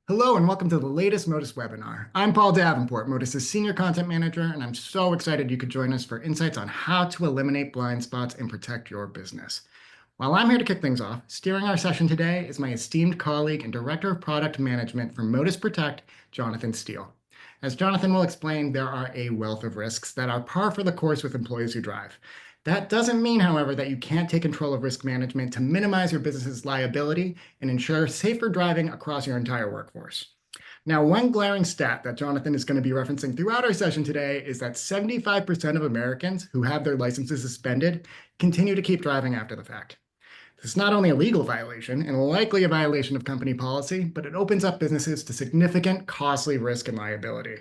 Hello and welcome to the latest Motus webinar. I'm Paul Davenport, Motus's Senior Content Manager, and I'm so excited you could join us for insights on how to eliminate blind spots and protect your business. While I'm here to kick things off, steering our session today is my esteemed colleague and Director of Product Management for Motus Protect, Jonathan Steele. As Jonathan will explain, there are a wealth of risks that are par for the course with employees who drive. That doesn't mean, however, that you can't take control of risk management to minimize your business's liability and ensure safer driving across your entire workforce. Now, one glaring stat that Jonathan is going to be referencing throughout our session today is that 75% of Americans who have their licenses suspended continue to keep driving after the fact. This is not only a legal violation and likely a violation of company policy, but it opens up businesses to significant costly risk and liability.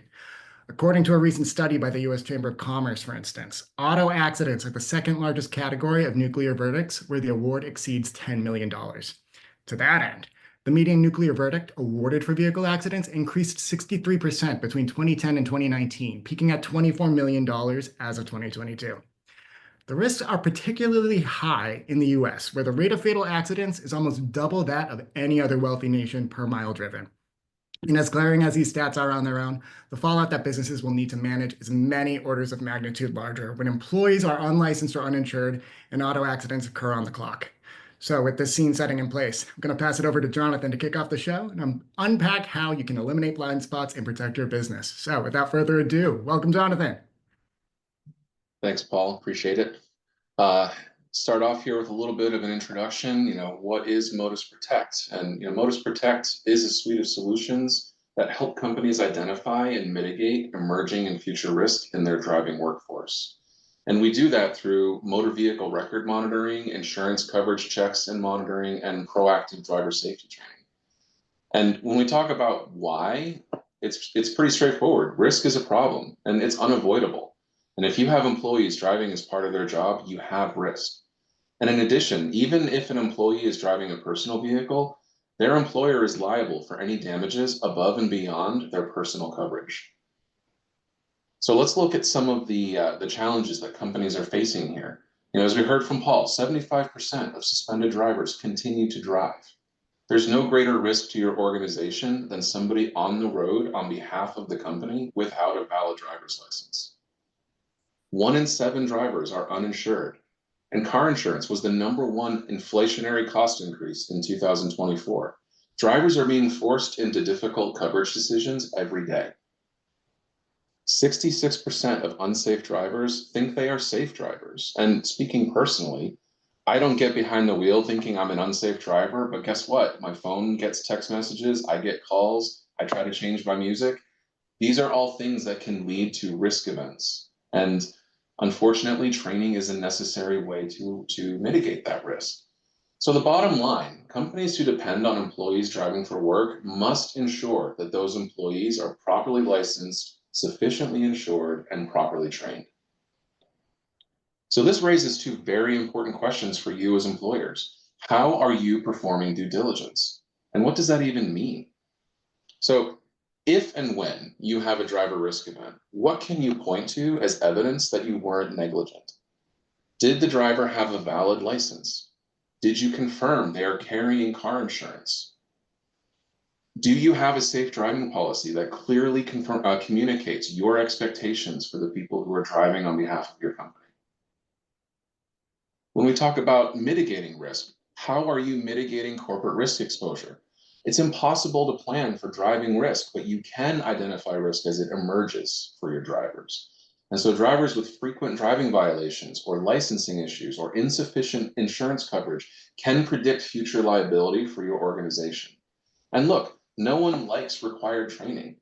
According to a recent study by the U.S. Chamber of Commerce, for instance, auto accidents are the second largest category of nuclear verdicts, where the award exceeds $10 million. To that end, the median nuclear verdict awarded for vehicle accidents increased 63% between 2010 and 2019, peaking at $24 million as of 2022. The risks are particularly high in the US, where the rate of fatal accidents is almost double that of any other wealthy nation per mile driven. And as glaring as these stats are on their own, the fallout that businesses will need to manage is many orders of magnitude larger when employees are unlicensed or uninsured and auto accidents occur on the clock. So with this scene setting in place, I'm going to pass it over to Jonathan to kick off the show and unpack how you can eliminate blind spots and protect your business. So without further ado, welcome, Jonathan. Thanks, Paul. Appreciate it. Start off here with a little bit of an introduction. What is Motus Protect? And Motus Protect is a suite of solutions that help companies identify and mitigate emerging and future risk in their driving workforce. And we do that through motor vehicle record monitoring, insurance coverage checks and monitoring, and proactive driver safety training. And when we talk about why, it's pretty straightforward. Risk is a problem, and it's unavoidable. And if you have employees driving as part of their job, you have risk. And in addition, even if an employee is driving a personal vehicle, their employer is liable for any damages above and beyond their personal coverage. So let's look at some of the challenges that companies are facing here. As we heard from Paul, 75% of suspended drivers continue to drive. There's no greater risk to your organization than somebody on the road on behalf of the company without a valid driver's license. 1 in 7 drivers are uninsured, and car insurance was the #1 inflationary cost increase in 2024. Drivers are being forced into difficult coverage decisions every day. 66% of unsafe drivers think they are safe drivers. And speaking personally, I don't get behind the wheel thinking I'm an unsafe driver, but guess what? My phone gets text messages, I get calls, I try to change my music. These are all things that can lead to risk events. And unfortunately, training is a necessary way to mitigate that risk. So the bottom line, companies who depend on employees driving for work must ensure that those employees are properly licensed, sufficiently insured, and properly trained. So this raises 2 very important questions for you as employers. How are you performing due diligence? And what does that even mean? So if and when you have a driver risk event, what can you point to as evidence that you weren't negligent? Did the driver have a valid license? Did you confirm they are carrying car insurance? Do you have a safe driving policy that clearly communicates your expectations for the people who are driving on behalf of your company? When we talk about mitigating risk, how are you mitigating corporate risk exposure? It's impossible to plan for driving risk, but you can identify risk as it emerges for your drivers. And so drivers with frequent driving violations or licensing issues or insufficient insurance coverage can predict future liability for your organization. And look, no one likes required training.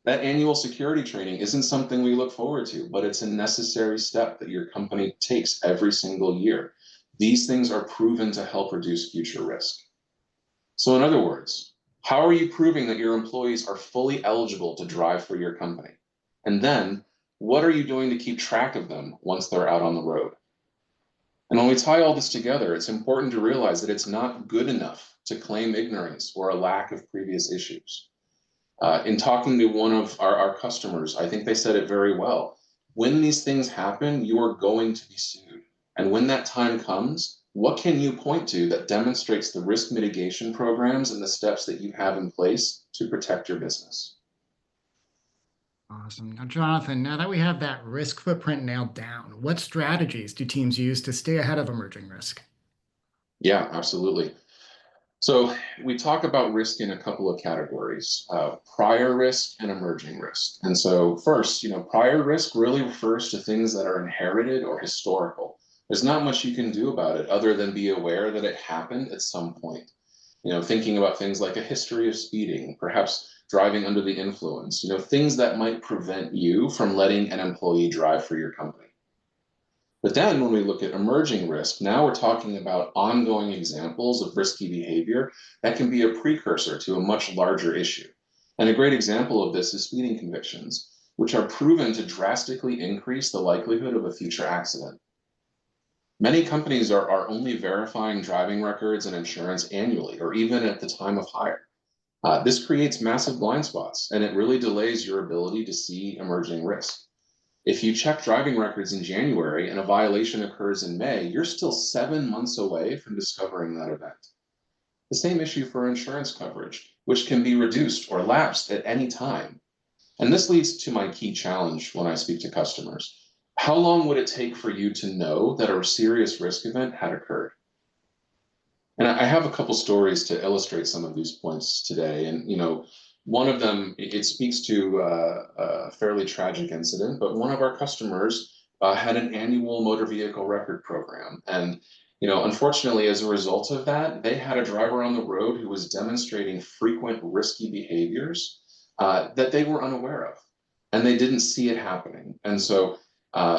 That annual security training isn't something we look forward to, but it's a necessary step that your company takes every single year. These things are proven to help reduce future risk. So in other words, how are you proving that your employees are fully eligible to drive for your company? And then, what are you doing to keep track of them once they're out on the road? And when we tie all this together, it's important to realize that it's not good enough to claim ignorance or a lack of previous issues. In talking to one of our customers, I think they said it very well. When these things happen, you are going to be sued. And when that time comes, what can you point to that demonstrates the risk mitigation programs and the steps that you have in place to protect your business? Awesome. Now, Jonathan, now that we have that risk footprint nailed down, what strategies do teams use to stay ahead of emerging risk? Yeah, absolutely. So we talk about risk in a couple of categories, prior risk and emerging risk. And so first, prior risk really refers to things that are inherited or historical. There's not much you can do about it other than be aware that it happened at some point. Thinking about things like a history of speeding, perhaps driving under the influence, things that might prevent you from letting an employee drive for your company. But then when we look at emerging risk, now we're talking about ongoing examples of risky behavior that can be a precursor to a much larger issue. And a great example of this is speeding convictions, which are proven to drastically increase the likelihood of a future accident. Many companies are only verifying driving records and insurance annually, or even at the time of hire. This creates massive blind spots, and it really delays your ability to see emerging risk. If you check driving records in January and a violation occurs in May, you're still 7 months away from discovering that event. The same issue for insurance coverage, which can be reduced or lapsed at any time. And this leads to my key challenge when I speak to customers. How long would it take for you to know that a serious risk event had occurred? And I have a couple stories to illustrate some of these points today. And, one of them, it speaks to a fairly tragic incident, but one of our customers had an annual motor vehicle record program. And, unfortunately, as a result of that, they had a driver on the road who was demonstrating frequent risky behaviors that they were unaware of, and they didn't see it happening. And so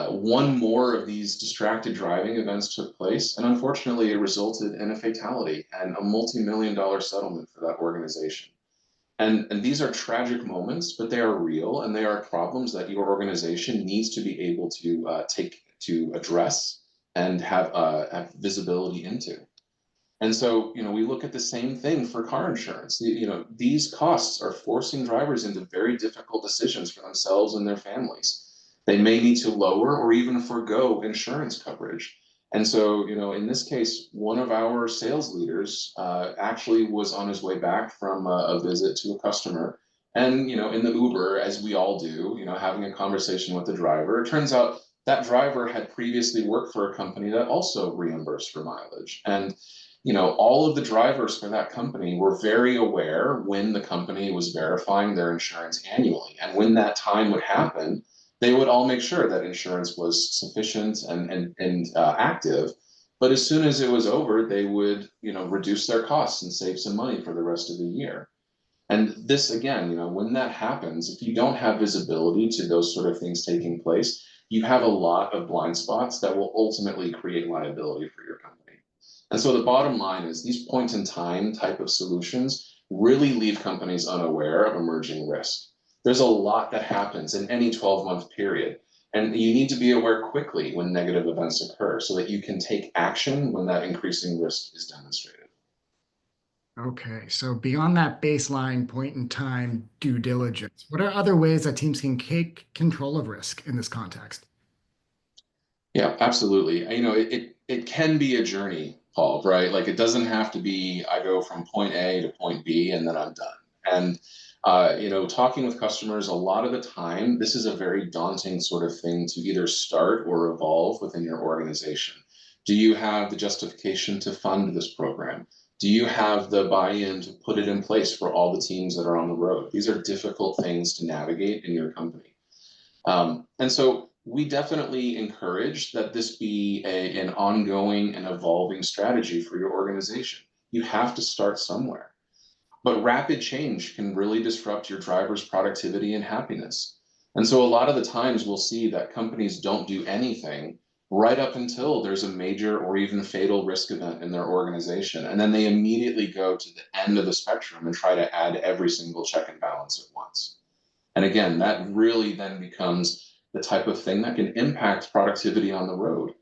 one more of these distracted driving events took place, and unfortunately, it resulted in a fatality and a multi-million-dollar settlement for that organization. And these are tragic moments, but they are real, and they are problems that your organization needs to be able to take to address and have visibility into. And so, we look at the same thing for car insurance. These costs are forcing drivers into very difficult decisions for themselves and their families. They may need to lower or even forego insurance coverage. And so, in this case, one of our sales leaders actually was on his way back from a visit to a customer. And, in the Uber, as we all do, having a conversation with the driver, it turns out that driver had previously worked for a company that also reimbursed for mileage. And all of the drivers for that company were very aware when the company was verifying their insurance annually. And when that time would happen, they would all make sure that insurance was sufficient and active. But as soon as it was over, they would, reduce their costs and save some money for the rest of the year. And this, again, when that happens, if you don't have visibility to those sort of things taking place, you have a lot of blind spots that will ultimately create liability for your company. And so the bottom line is these point in time type of solutions really leave companies unaware of emerging risk. There's a lot that happens in any 12-month period, and you need to be aware quickly when negative events occur so that you can take action when that increasing risk is demonstrated. Okay, so beyond that baseline point in time due diligence, what are other ways that teams can take control of risk in this context? Yeah, absolutely. It can be a journey, Paul, right? Like it doesn't have to be I go from point A to point B and then I'm done. And talking with customers a lot of the time, this is a very daunting sort of thing to either start or evolve within your organization. Do you have the justification to fund this program? Do you have the buy-in to put it in place for all the teams that are on the road? These are difficult things to navigate in your company. And so we definitely encourage that this be an ongoing and evolving strategy for your organization. You have to start somewhere. But rapid change can really disrupt your driver's productivity and happiness. And so a lot of the times we'll see that companies don't do anything right up until there's a major or even fatal risk event in their organization. And then they immediately go to the end of the spectrum and try to add every single check and balance at once. And again, that really then becomes the type of thing that can impact productivity on the road.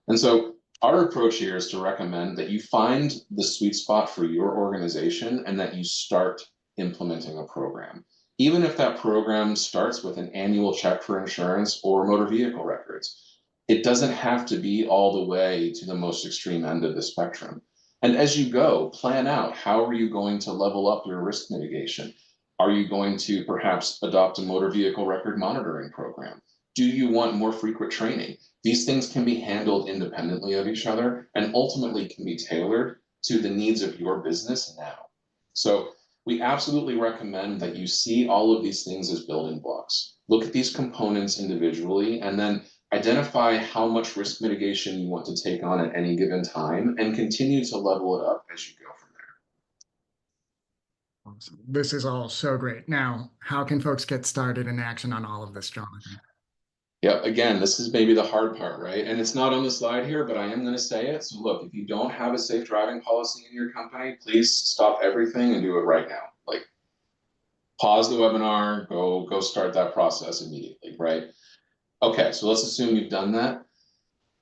And so our approach here is to recommend that you find the sweet spot for your organization and that you start implementing a program. Even if that program starts with an annual check for insurance or motor vehicle records, It doesn't have to be all the way to the most extreme end of the spectrum. And as you go, plan out, how are you going to level up your risk mitigation? Are you going to perhaps adopt a motor vehicle record monitoring program? Do you want more frequent training? These things can be handled independently of each other and ultimately can be tailored to the needs of your business now. So we absolutely recommend that you see all of these things as building blocks. Look at these components individually and then identify how much risk mitigation you want to take on at any given time and continue to level it up as you go from there. Awesome. This is all so great. Now, how can folks get started in action on all of this, Jonathan? Yeah, again, this is maybe the hard part, right? And it's not on the slide here, but I am going to say it. So look, if you don't have a safe driving policy in your company, please stop everything and do it right now. Like pause the webinar, go start that process immediately, right? Okay, so let's assume you've done that.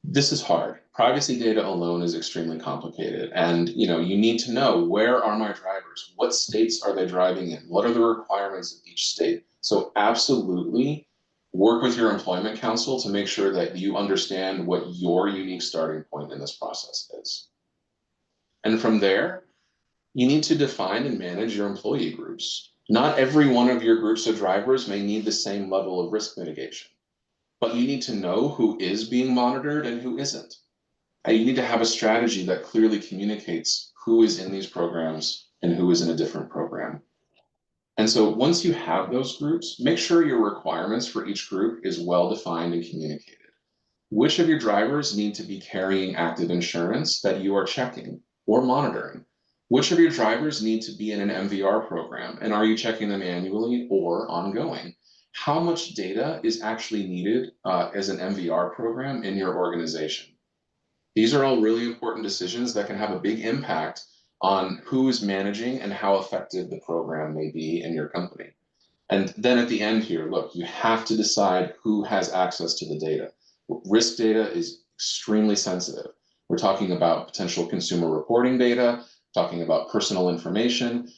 This is hard. Privacy data alone is extremely complicated. And you need to know, where are my drivers? What states are they driving in? What are the requirements of each state? So absolutely work with your employment council to make sure that you understand what your unique starting point in this process is. And from there, you need to define and manage your employee groups. Not every one of your groups of drivers may need the same level of risk mitigation, but you need to know who is being monitored and who isn't. And you need to have a strategy that clearly communicates who is in these programs and who is in a different program. And so once you have those groups, make sure your requirements for each group is well defined and communicated. Which of your drivers need to be carrying active insurance that you are checking or monitoring? Which of your drivers need to be in an MVR program, and are you checking them annually or ongoing? How much data is actually needed as an MVR program in your organization? These are all really important decisions that can have a big impact on who is managing and how effective the program may be in your company. And then at the end here, look, you have to decide who has access to the data. Risk data is extremely sensitive. We're talking about potential consumer reporting data, talking about personal information.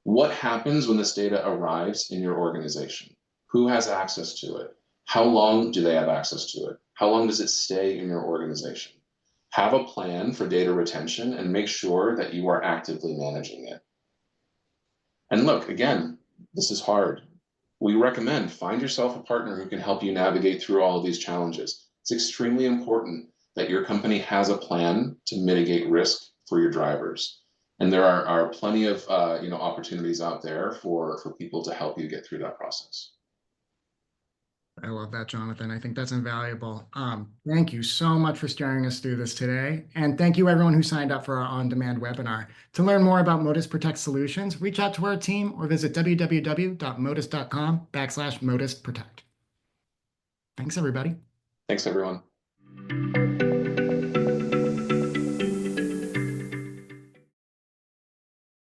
What happens when this data arrives in your organization? Who has access to it? How long do they have access to it? How long does it stay in your organization? Have a plan for data retention and make sure that you are actively managing it. And look, again, this is hard. We recommend find yourself a partner who can help you navigate through all of these challenges. It's extremely important that your company has a plan to mitigate risk for your drivers. And there are plenty of opportunities out there for people to help you get through that process. I love that, Jonathan. I think that's invaluable. Thank you so much for steering us through this today. And thank you everyone who signed up for our on-demand webinar. To learn more about Motus Protect solutions, reach out to our team or visit www.motus.com/Motus Protect. Thanks, everybody. Thanks, everyone.